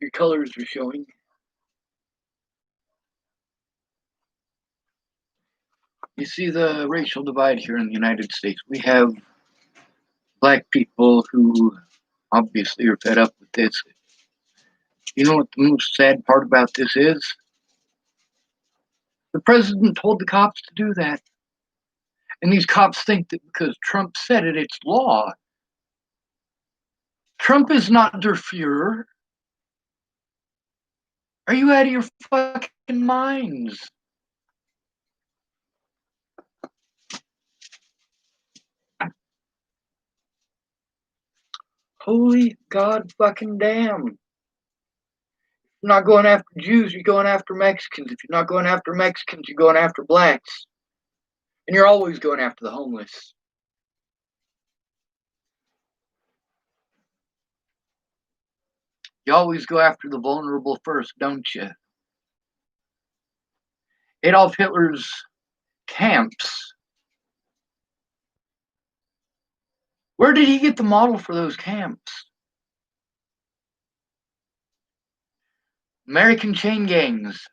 Your colors are showing. You see the racial divide here in the United States. We have black people who obviously are fed up with this. You know what the most sad part about this is? The president told the cops to do that. And these cops think that because Trump said it, it's law. Trump is not der Fuhrer. Are you out of your fucking minds? Holy God fucking damn. You're not going after Jews, you're going after Mexicans. If you're not going after Mexicans, you're going after blacks. And you're always going after the homeless. You always go after the vulnerable first, don't you? Adolf Hitler's camps. Where did he get the model for those camps? American chain gangs.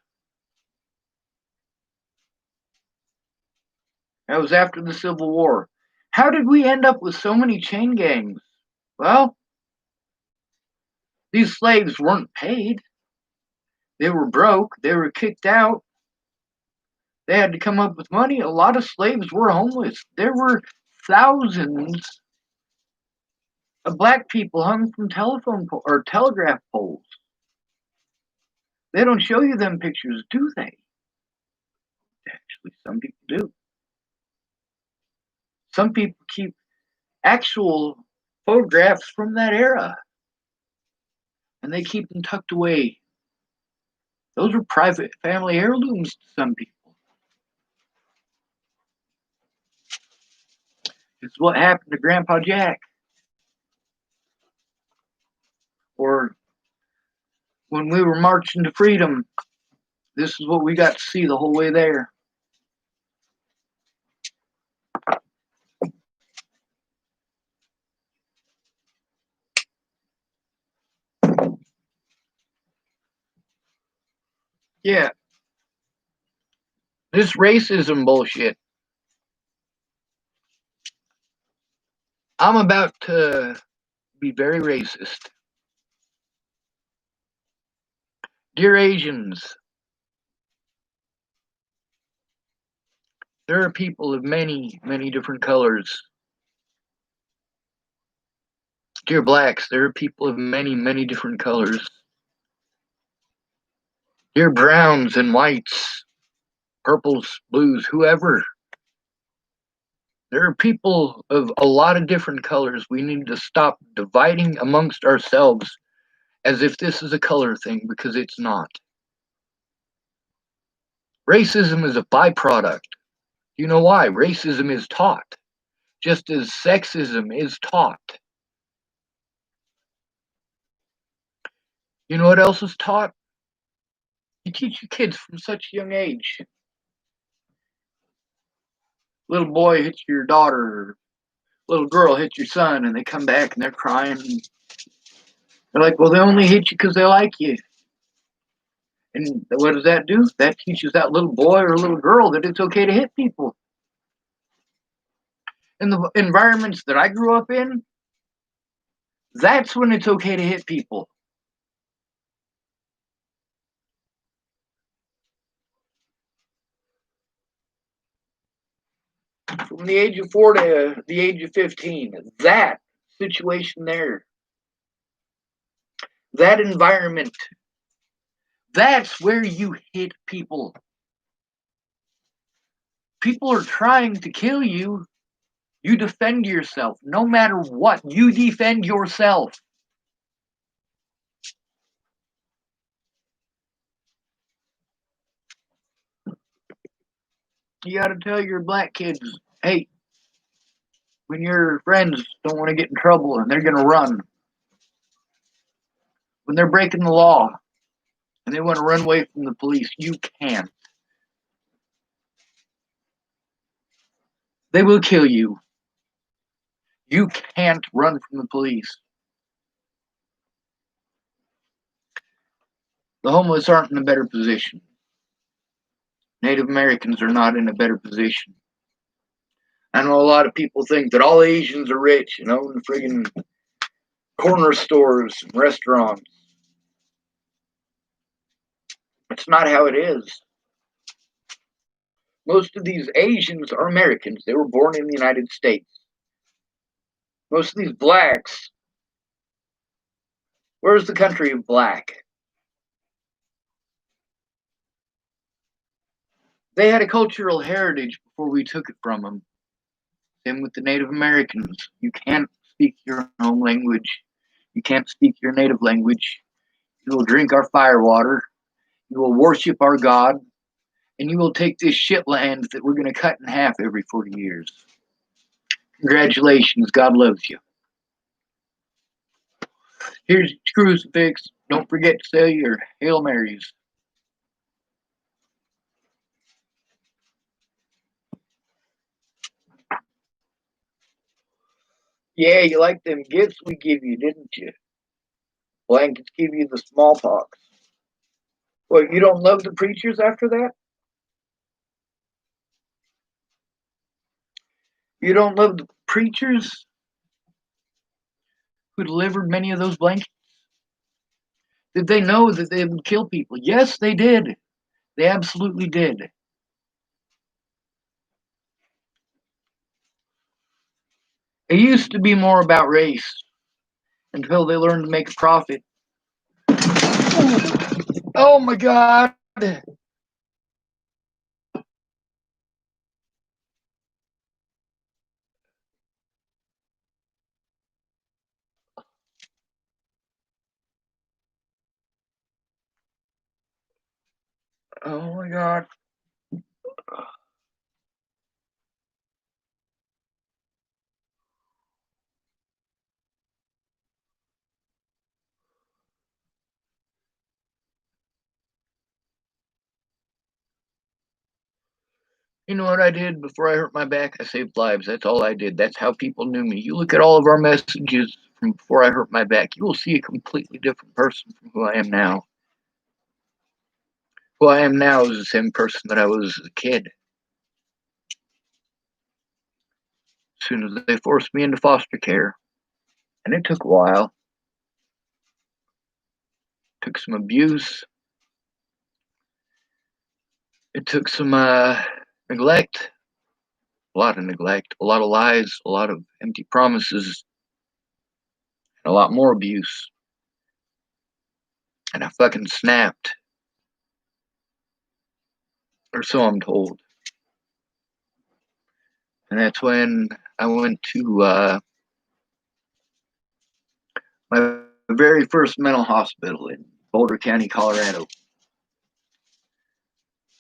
That was after the Civil War. How did we end up with so many chain gangs? Well, these slaves weren't paid. They were broke. They were kicked out. They had to come up with money. A lot of slaves were homeless. There were thousands of black people hung from telephone or telegraph poles. They don't show you them pictures, do they? Actually, some people do. Some people keep actual photographs from that era, and they keep them tucked away. Those are private family heirlooms to some people. It's what happened to Grandpa Jack. Or when we were marching to freedom, this is what we got to see the whole way there. Yeah, this racism bullshit. I'm about to be very racist. Dear Asians, there are people of many, many different colors. Dear blacks, there are people of many, many different colors. Dear browns and whites, purples, blues, whoever. There are people of a lot of different colors. We need to stop dividing amongst ourselves as if this is a color thing, because it's not. Racism is a byproduct. You know why? Racism is taught, just as sexism is taught. You know what else is taught? You teach your kids from such a young age. Little boy hits your daughter, little girl hits your son, and they come back and they're crying. They're like, well, they only hit you because they like you. And what does that do? That teaches that little boy or little girl that it's okay to hit people. In the environments that I grew up in, that's when it's okay to hit people. From the age of 4 to the age of 15, that situation there, that environment, that's where you hit people. People are trying to kill you. You defend yourself. No matter what, you defend yourself. You got to tell your black kids, hey, when your friends don't want to get in trouble and they're going to run, when they're breaking the law and they want to run away from the police, you can't. They will kill you. You can't run from the police. The homeless aren't in a better position. Native Americans are not in a better position. I know a lot of people think that all Asians are rich and own friggin' corner stores and restaurants. It's not how it is. Most of these Asians are Americans. They were born in the United States. Most of these blacks, where's the country of black? They had a cultural heritage before we took it from them. Same with the Native Americans. You can't speak your own language. You can't speak your native language. You will drink our fire water. You will worship our God. And you will take this shit land that we're going to cut in half every 40 years. Congratulations. God loves you. Here's your crucifix. Don't forget to say your Hail Marys. Yeah, you like them gifts we give you, didn't you? Blankets give you the smallpox. Well, you don't love the preachers after that? You don't love the preachers who delivered many of those blankets? Did they know that they would kill people? Yes, they did. They absolutely did. It used to be more about race until they learned to make a profit. Oh my God. Oh my God. You know what I did before I hurt my back? I saved lives. That's all I did. That's how people knew me. You look at all of our messages from before I hurt my back, you will see a completely different person from who I am now. Who I am now is the same person that I was as a kid. As soon as they forced me into foster care, and it took a while, took some abuse, it took some neglect, a lot of neglect, a lot of lies, a lot of empty promises, and a lot more abuse. And I fucking snapped, or so I'm told. And that's when I went to my very first mental hospital in Boulder County, Colorado.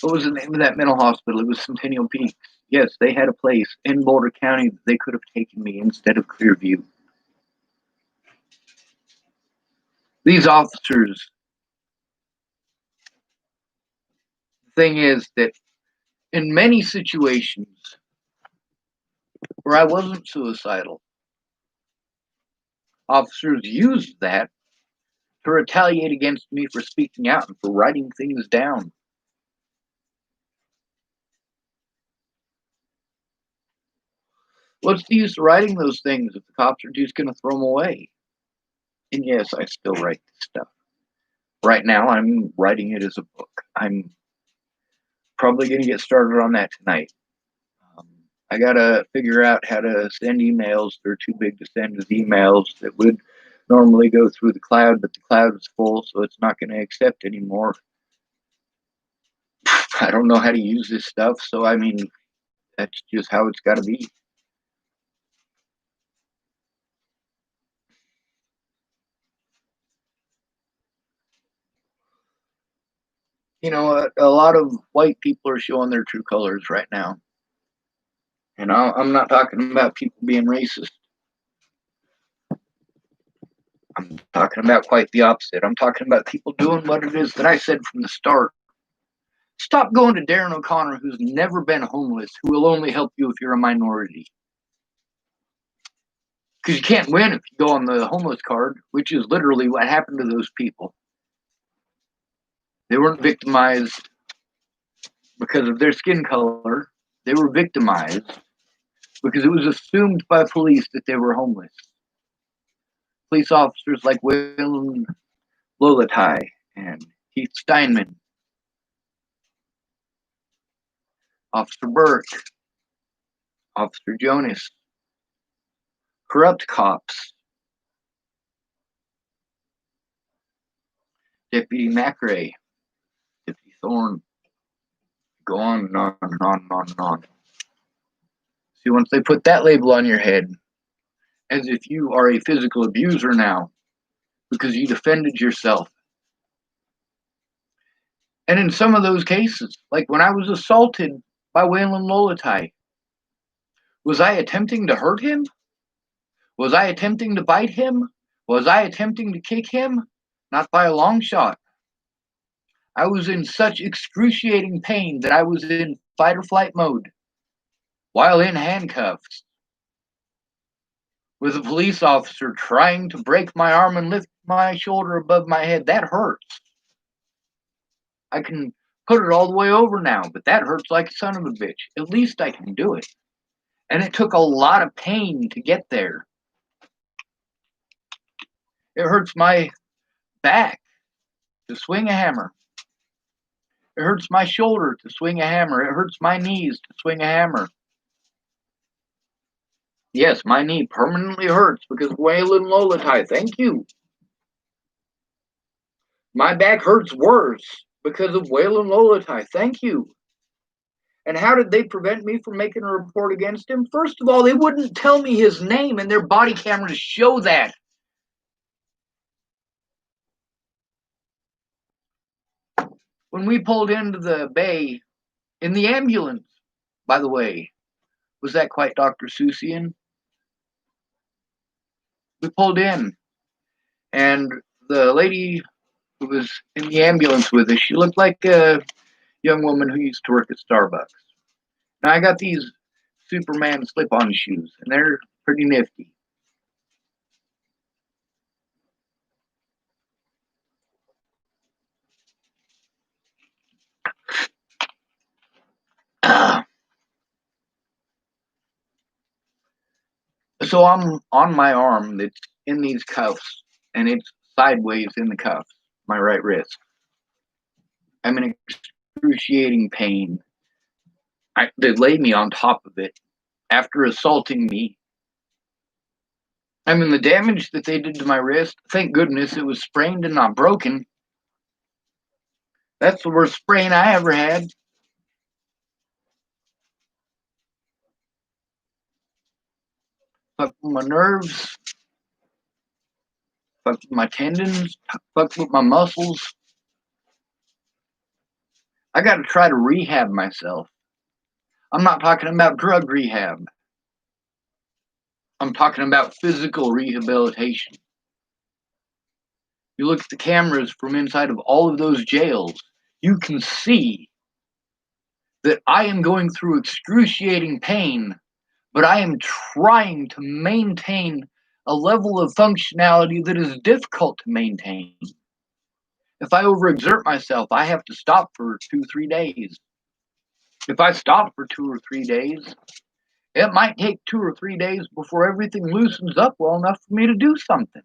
What was the name of that mental hospital? It was Centennial Peaks. Yes, they had a place in Boulder County that they could have taken me instead of Clearview. These officers, the thing is that in many situations where I wasn't suicidal, officers used that to retaliate against me for speaking out and for writing things down. What's the use of writing those things if the cops are just going to throw them away? And yes, I still write this stuff. Right now, I'm writing it as a book. I'm probably going to get started on that tonight. Um, I got to figure out how to send emails. They're too big to send as emails that would normally go through the cloud, but the cloud is full, so it's not going to accept anymore. I don't know how to use this stuff, so I mean, that's just how it's got to be. You know, a lot of white people are showing their true colors right now. And I'm not talking about people being racist. I'm talking about quite the opposite. I'm talking about people doing what it is that I said from the start. Stop going to Darren O'Connor, who's never been homeless, who will only help you if you're a minority. Because you can't win if you go on the homeless card, which is literally what happened to those people. They weren't victimized because of their skin color. They were victimized because it was assumed by police that they were homeless. Police officers like Waylon Lolatai and Keith Steinman, Officer Burke, Officer Jonas, corrupt cops, Deputy McRae, Deputy Thorne, go on and on and on and on and on. See, once they put that label on your head, as if you are a physical abuser now, because you defended yourself. And in some of those cases, like when I was assaulted by Waylon Lolatai, was I attempting to hurt him? Was I attempting to bite him? Was I attempting to kick him? Not by a long shot. I was in such excruciating pain that I was in fight or flight mode while in handcuffs with a police officer trying to break my arm and lift my shoulder above my head. That hurts. I can put it all the way over now, but that hurts like a son of a bitch. At least I can do it. And it took a lot of pain to get there. It hurts my back to swing a hammer. It hurts my shoulder to swing a hammer. It hurts my knees to swing a hammer. Yes, my knee permanently hurts because Waylon Lolatai, thank you. My back hurts worse because of Waylon Lolatai, thank you. And how did they prevent me from making a report against him? First of all, they wouldn't tell me his name, and their body cameras show that. When we pulled into the bay in the ambulance, by the way, was that quite Dr. Seussian? We pulled in, and the lady who was in the ambulance with us, she looked like a young woman who used to work at Starbucks. Now, I got these Superman slip-on shoes, and they're pretty nifty. So I'm on my arm that's in these cuffs, and it's sideways in the cuffs, my right wrist. I'm in excruciating pain. They laid me on top of it after assaulting me. I mean, the damage that they did to my wrist, thank goodness it was sprained and not broken. That's the worst sprain I ever had. Fucked with my nerves, fucked with my tendons, fucked with my muscles. I got to try to rehab myself. I'm not talking about drug rehab. I'm talking about physical rehabilitation. You look at the cameras from inside of all of those jails, you can see that I am going through excruciating pain, but I am trying to maintain a level of functionality that is difficult to maintain. If I overexert myself, I have to stop for 2-3 days. If I stop for 2 or 3 days, it might take 2 or 3 days before everything loosens up well enough for me to do something.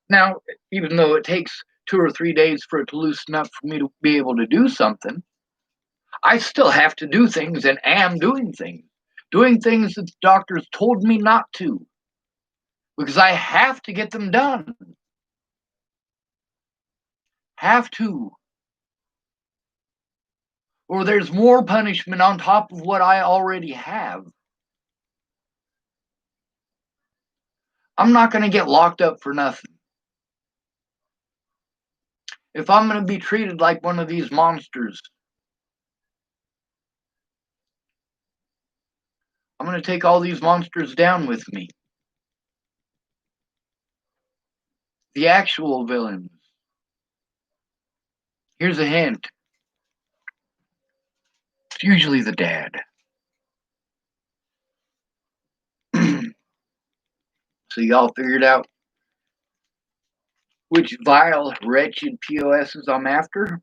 Now, even though it takes 2 or 3 days for it to loosen up for me to be able to do something, I still have to do things and am doing things that the doctors told me not to, because I have to get them done. Have to. Or there's more punishment on top of what I already have. I'm not going to get locked up for nothing. If I'm going to be treated like one of these monsters, I'm going to take all these monsters down with me. The actual villains. Here's a hint. It's usually the dad. So y'all figured out Which vile, wretched POSs I'm after?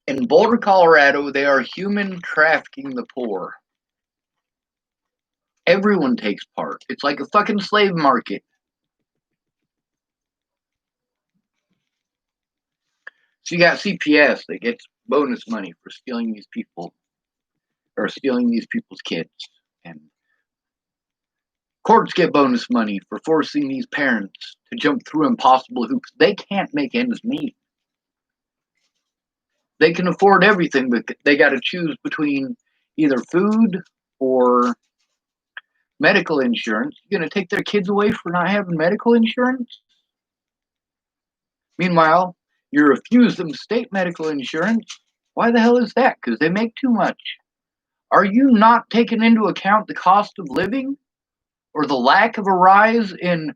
In Boulder, Colorado, they are human trafficking the poor. Everyone takes part. It's like a fucking slave market. So you got CPS that gets bonus money for stealing these people, or stealing these people's kids. And courts get bonus money for forcing these parents to jump through impossible hoops. They can't make ends meet. They can afford everything, but they got to choose between either food or medical insurance. You're going to take their kids away for not having medical insurance? Meanwhile, you refuse them state medical insurance. Why the hell is that? Because they make too much. Are you not taking into account the cost of living or the lack of a rise in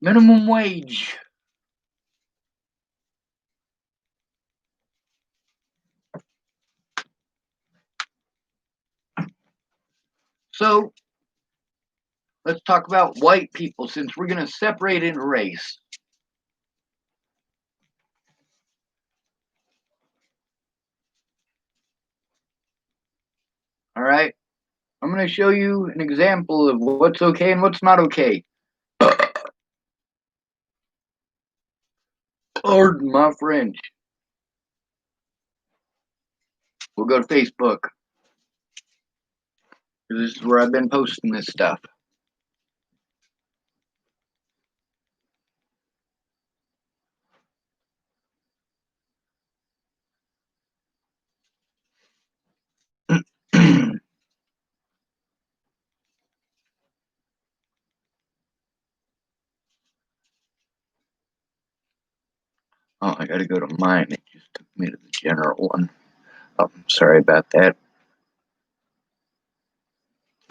minimum wage? So let's talk about white people since we're going to separate into race. All right. I'm going to show you an example of what's okay and what's not okay. Pardon my French. We'll go to Facebook. This is where I've been posting this stuff. Oh, I gotta go to mine. It just took me to the general one. Oh, sorry about that.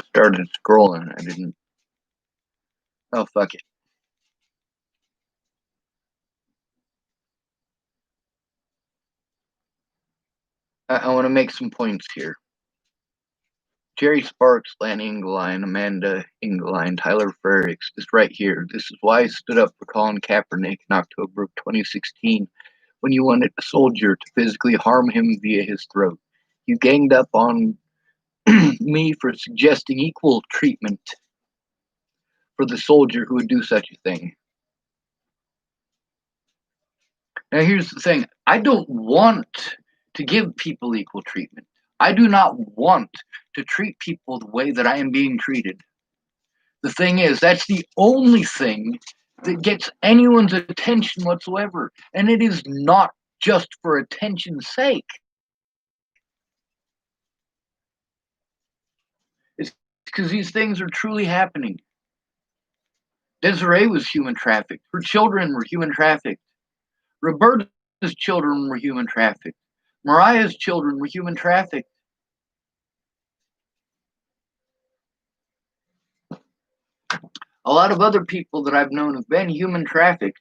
Started scrolling. I didn't. Oh, fuck it. I want to make some points here. Jerry Sparks, Lanny Engeline, Amanda Engeline, Tyler Frericks, this right here. This is why I stood up for Colin Kaepernick in October of 2016 when you wanted a soldier to physically harm him via his throat. You ganged up on me for suggesting equal treatment for the soldier who would do such a thing. Now, here's the thing. I don't want to give people equal treatment. I do not want to treat people the way that I am being treated. The thing is, that's the only thing that gets anyone's attention whatsoever. And it is not just for attention's sake. It's because these things are truly happening. Desiree was human trafficked. Her children were human trafficked. Roberta's children were human trafficked. Mariah's children were human trafficked. A lot of other people that I've known have been human trafficked.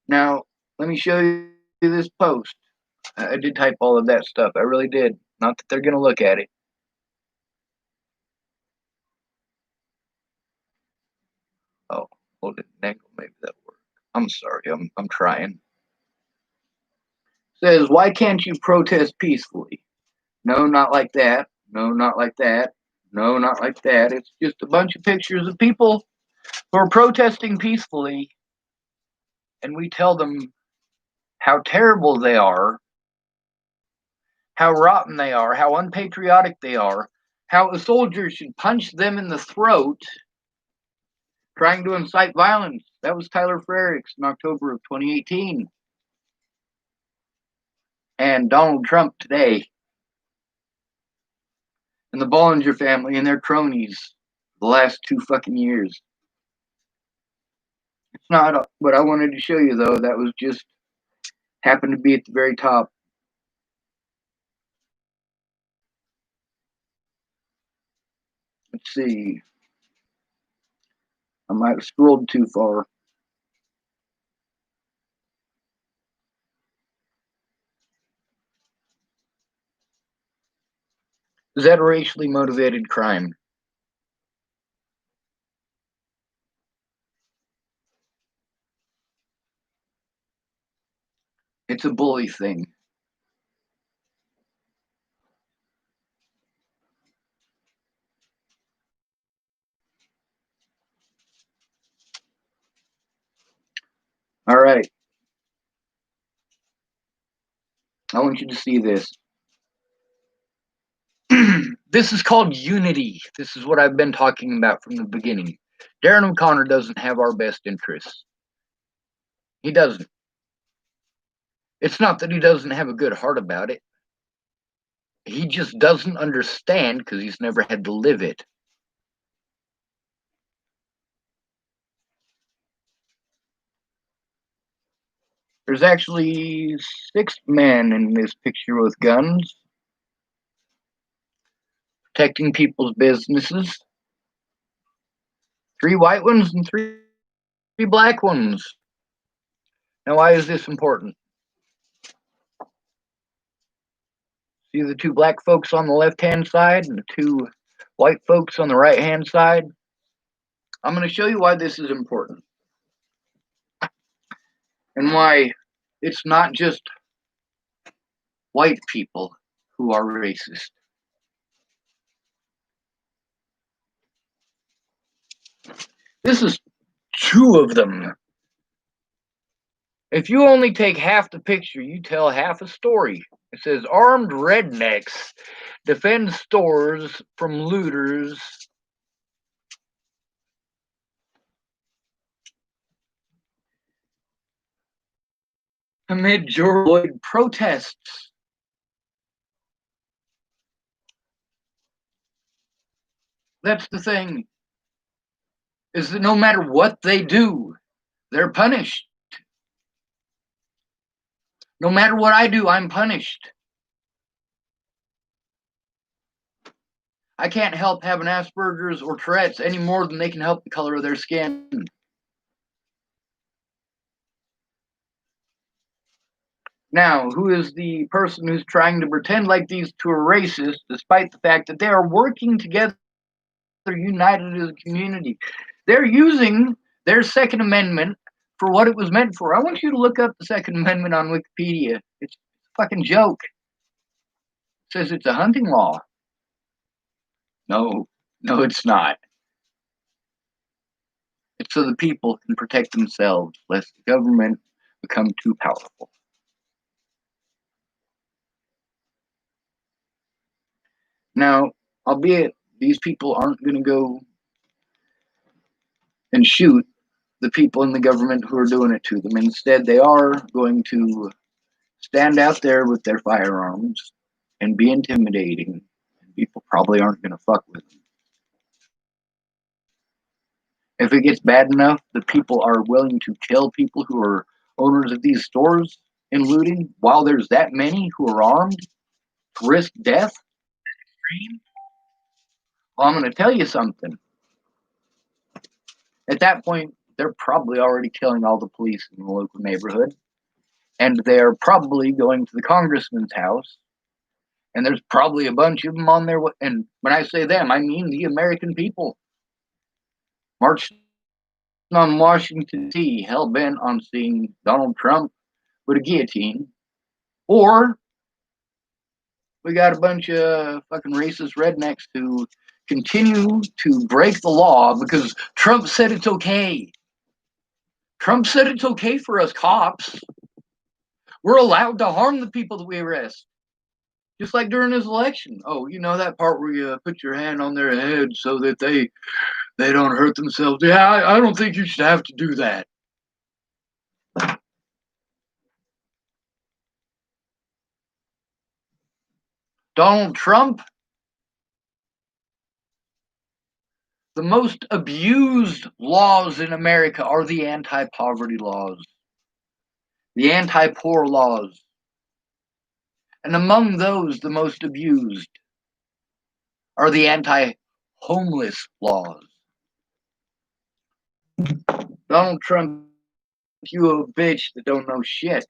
Now, let me show you this post. I did type all of that stuff. I really did. Not that they're going to look at it. Oh, hold it. Maybe that worked. I'm sorry. I'm trying. Says, why can't you protest peacefully? No, not like that. No, not like that. No, not like that. It's just a bunch of pictures of people who are protesting peacefully, and we tell them how terrible they are, how rotten they are, how unpatriotic they are, how a soldier should punch them in the throat trying to incite violence. That was Tyler Frericks in October of 2018. And Donald Trump today. And the Bollinger family and their cronies the last 2 fucking years. It's not what I wanted to show you, though. That was just happened to be at the very top. Let's see. I might have scrolled too far. Is that a racially motivated crime? It's a bully thing. All right. I want you to see this. This is called unity. This is what I've been talking about from the beginning. Darren O'Connor doesn't have our best interests. He doesn't. It's not that he doesn't have a good heart about it. He just doesn't understand because he's never had to live it. There's actually 6 men in this picture with guns, protecting people's businesses. 3 white ones and 3 black ones. Now, why is this important? See the 2 black folks on the left-hand side and the 2 white folks on the right-hand side? I'm going to show you why this is important. And why it's not just white people who are racist. This is 2 of them. If you only take half the picture, you tell half a story. It says armed rednecks defend stores from looters. Amid George Floyd protests. That's the thing, is that no matter what they do, they're punished. No matter what I do, I'm punished. I can't help having Asperger's or Tourette's any more than they can help the color of their skin. Now, who is the person who's trying to pretend like these 2 are racist, despite the fact that they are working together, united as a community? They're using their Second Amendment for what it was meant for. I want you to look up the Second Amendment on Wikipedia. It's a fucking joke. It says it's a hunting law. No, it's not. It's so the people can protect themselves, lest the government become too powerful. Now, albeit these people aren't going to go and shoot the people in the government who are doing it to them. Instead, they are going to stand out there with their firearms and be intimidating. People probably aren't going to fuck with them. If it gets bad enough that people are willing to kill people who are owners of these stores and looting, while there's that many who are armed to risk death, well, I'm going to tell you something. At that point, they're probably already killing all the police in the local neighborhood, and they're probably going to the congressman's house, and there's probably a bunch of them on their way. And when I say them, I mean the American people marching on Washington, D.C., hell bent on seeing Donald Trump with a guillotine, or we got a bunch of fucking racist rednecks who continue to break the law because Trump said it's okay. Trump said it's okay for us cops. We're allowed to harm the people that we arrest. Just like during his election. Oh, you know that part where you put your hand on their head so that they don't hurt themselves? Yeah, I don't think you should have to do that. Donald Trump, the most abused laws in America are the anti-poverty laws, the anti-poor laws. And among those, the most abused are the anti-homeless laws. Donald Trump, you a bitch that don't know shit.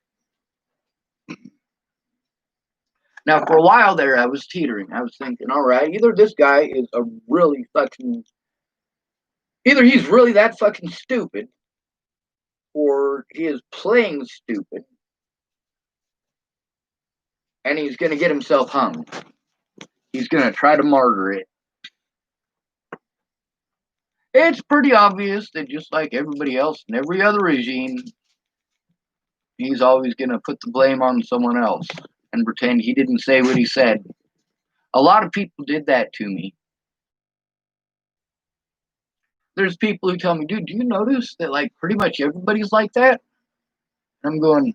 Now, for a while there, I was teetering. I was thinking, all right, either this guy is a really fucking, either he's really that fucking stupid, or he is playing stupid, and he's going to get himself hung. He's going to try to martyr it. It's pretty obvious that just like everybody else in every other regime, he's always going to put the blame on someone else and pretend he didn't say what he said. A lot of people did that to me. There's people who tell me, dude, do you notice that like pretty much everybody's like that? And I'm going,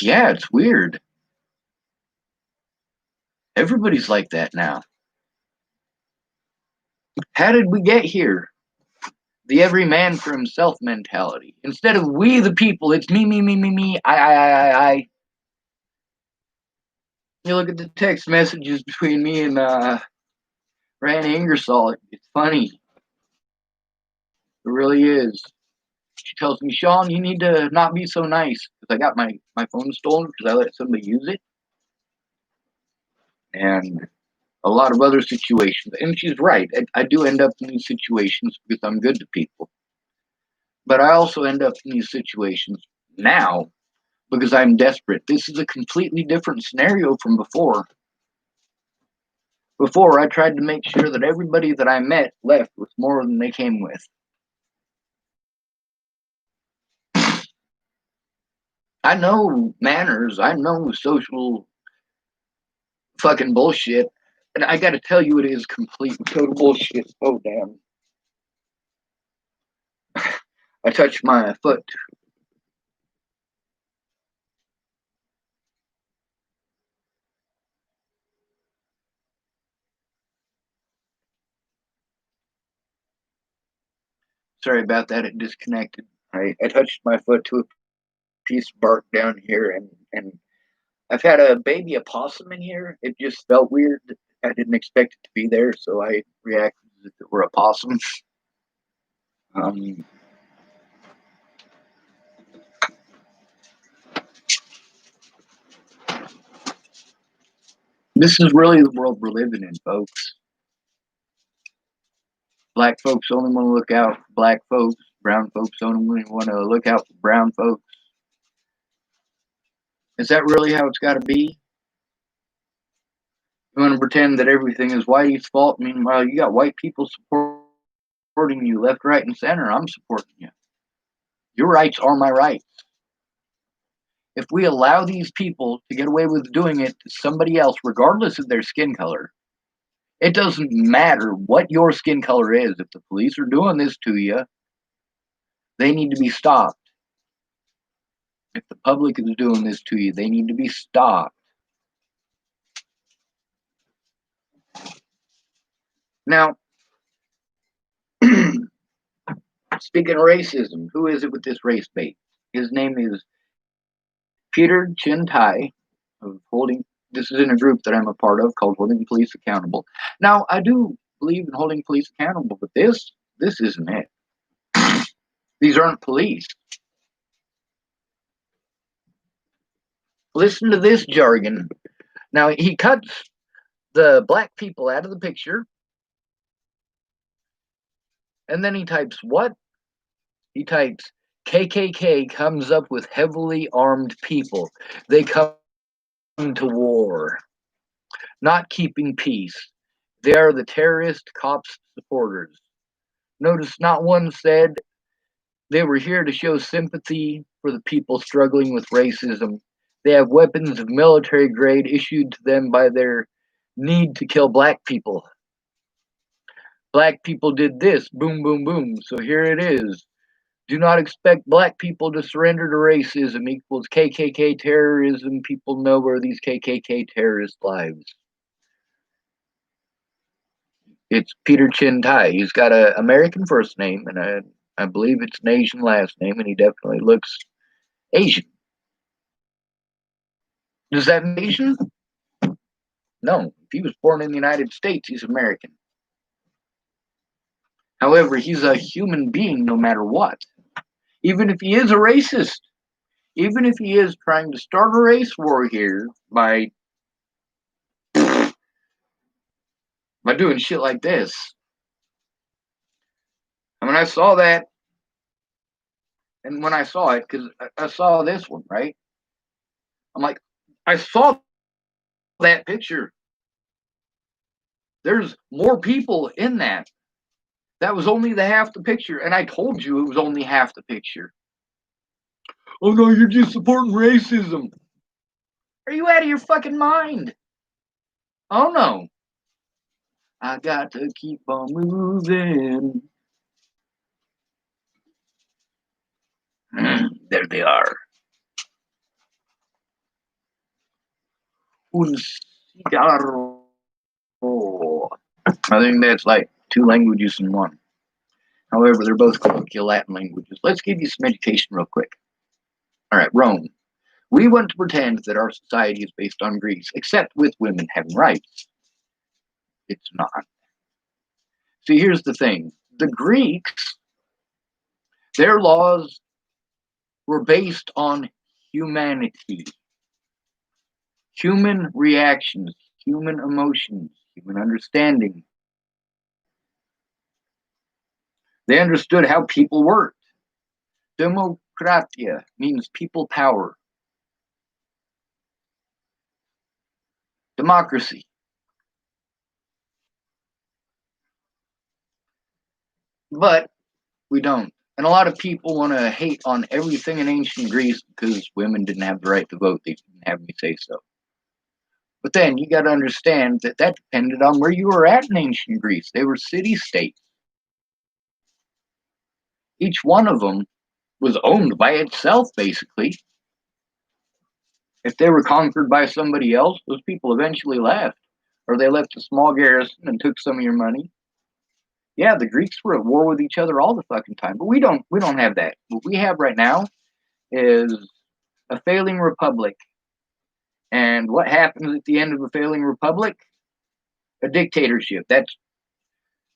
yeah, it's weird. Everybody's like that now. How did we get here? The every man for himself mentality. Instead of we the people, it's me, me, me, me, me, I. You look at the text messages between me and Randy Ingersoll. It's funny. It really is. She tells me, Sean, you need to not be so nice because I got my phone stolen because I let somebody use it. And a lot of other situations. And she's right. I do end up in these situations because I'm good to people. But I also end up in these situations now because I'm desperate. This is a completely different scenario from before. Before, I tried to make sure that everybody that I met left with more than they came with. I know manners. I know social fucking bullshit. And I gotta tell you, it is complete total bullshit. Oh, damn. I touched my foot. Sorry about that. It disconnected. I touched my foot to a piece of bark down here, and I've had a baby opossum in here. It just felt weird. I didn't expect it to be there, so I reacted as if it were a possum. Um, this is really the world we're living in, folks. Black folks only want to look out for black folks. Brown folks only want to look out for brown folks. Is that really how it's got to be? You want to pretend that everything is whitey's fault? Meanwhile, you got white people supporting you left, right, and center. I'm supporting you. Your rights are my rights. If we allow these people to get away with doing it to somebody else, regardless of their skin color, it doesn't matter what your skin color is. If the police are doing this to you, they need to be stopped. If the public is doing this to you, they need to be stopped. Now, speaking of racism, who is it with this race bait? His name is Peter Chin Tai of Holding. This is in a group that I'm a part of called Holding Police Accountable. Now, I do believe in holding police accountable, but this isn't it. These aren't police. Listen to this jargon. Now, he cuts the black people out of the picture, and then he types what? He types KKK comes up with heavily armed people. They come to war, not keeping peace. They are the terrorist cops' supporters. Notice not one said they were here to show sympathy for the people struggling with racism. They have weapons of military grade issued to them by their need to kill black people. Black people did this, boom, boom, boom. So here it is. Do not expect black people to surrender to racism equals KKK terrorism. People know where these KKK terrorist lives. It's Peter Chin Tai. He's got an American first name, and I believe it's an Asian last name, and he definitely looks Asian. Does that mean Asian? No. If he was born in the United States, he's American. However, he's a human being no matter what. Even if he is a racist, even if he is trying to start a race war here by doing shit like this. And when I saw that, and when I saw it, because I saw this one, right? I'm like, I saw that picture. There's more people in that. That was only the half the picture, and I told you it was only half the picture. Oh no, you're just supporting racism. Are you out of your fucking mind? Oh no. I got to keep on moving. There they are. Un cigarro. I think that's like two languages in one. However, they're both colloquial Latin languages. Let's give you some education real quick. All right, Rome. We want to pretend that our society is based on Greece, except with women having rights. It's not. See, here's the thing. The Greeks, their laws were based on humanity, human reactions, human emotions, human understanding. They understood how people worked. Demokratia means people power. Democracy. But we don't. And a lot of people want to hate on everything in ancient Greece because women didn't have the right to vote. They didn't have any say so. But then you got to understand that that depended on where you were at in ancient Greece. They were city states. Each one of them was owned by itself, basically. If they were conquered by somebody else, those people eventually left. Or they left a small garrison and took some of your money. Yeah, the Greeks were at war with each other all the fucking time, but we don't have that. What we have right now is a failing republic. And what happens at the end of a failing republic? A dictatorship. That's,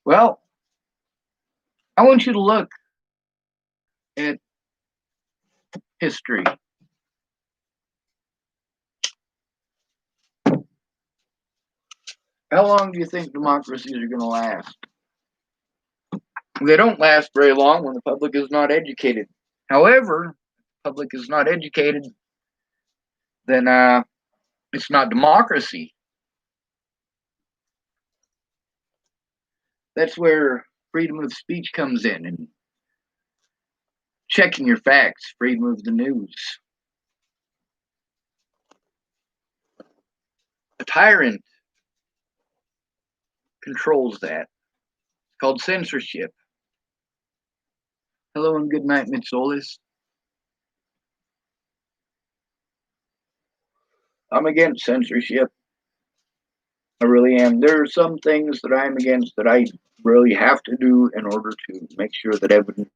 well, I want you to look at history. How long do you think democracies are going to last? They don't last very long when the public is not educated. However, the public is not educated, then it's not democracy. That's where freedom of speech comes in, and checking your facts, freedom of the news. A tyrant controls that. It's called censorship. Hello and good night, Mitsolis. I'm against censorship. I really am. There are some things that I'm against that I really have to do in order to make sure that evidence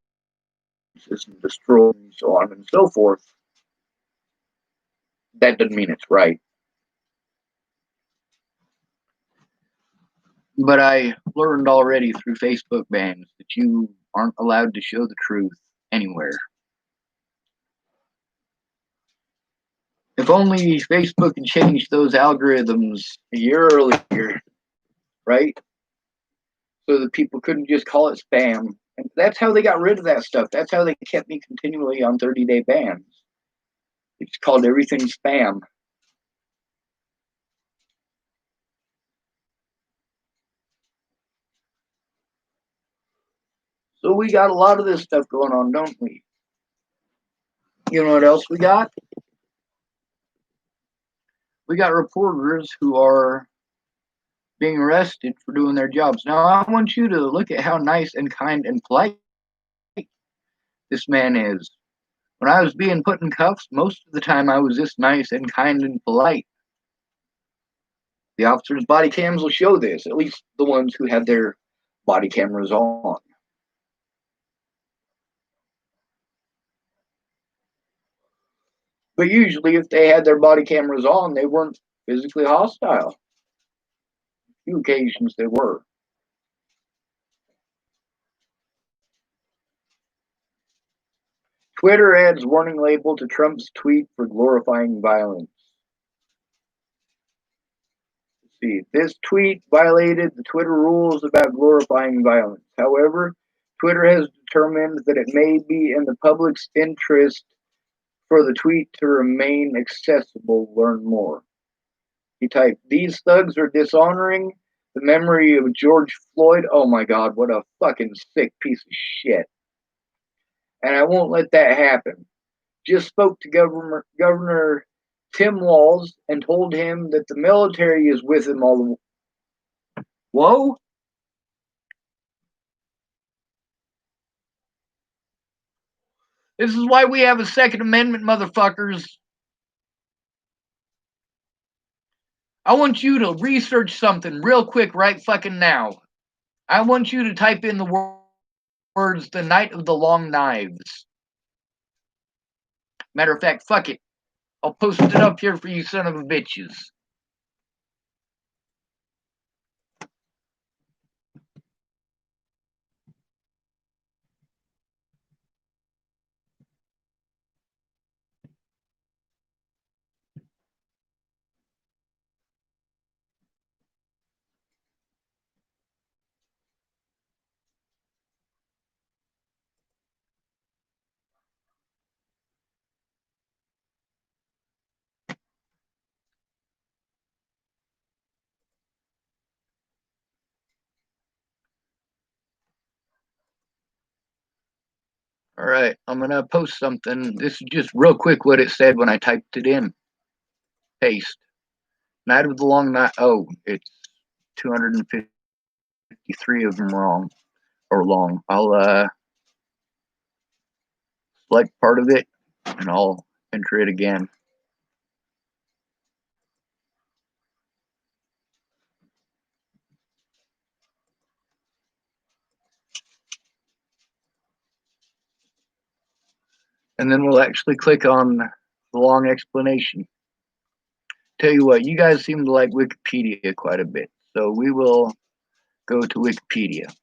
isn't destroyed and so on and so forth. That doesn't mean it's right. But I learned already through Facebook bans that you aren't allowed to show the truth anywhere. If only Facebook had changed those algorithms a year earlier, right? So that people couldn't just call it spam. And that's how they got rid of that stuff. That's how they kept me continually on 30-day bans. They just called everything spam. So we got a lot of this stuff going on, don't we? You know what else we got? We got reporters who are being arrested for doing their jobs. Now, I want you to look at how nice and kind and polite this man is. When I was being put in cuffs, most of the time I was this nice and kind and polite. The officers' body cams will show this, at least the ones who had their body cameras on. But usually, if they had their body cameras on, they weren't physically hostile. A few occasions they were. Twitter adds warning label to Trump's tweet for glorifying violence. Let's see, this tweet violated the Twitter rules about glorifying violence. However, Twitter has determined that it may be in the public's interest for the tweet to remain accessible. Learn more. He typed, "These thugs are dishonoring the memory of George Floyd." Oh my God, what a fucking sick piece of shit. And I won't let that happen. Just spoke to Governor Tim Walz and told him that the military is with him all the way. Whoa? This is why we have a Second Amendment, motherfuckers. I want you to research something real quick right fucking now. I want you to type in the words, "the Night of the Long Knives." Matter of fact, fuck it. I'll post it up here for you son of a bitches. All right, I'm going to post something. This is just real quick what it said when I typed it in. Paste. Night of the Long Night. Oh, it's 253 of them wrong or long. I'll select part of it and I'll enter it again. And then we'll actually click on the long explanation. Tell you what, you guys seem to like Wikipedia quite a bit, so we will go to Wikipedia.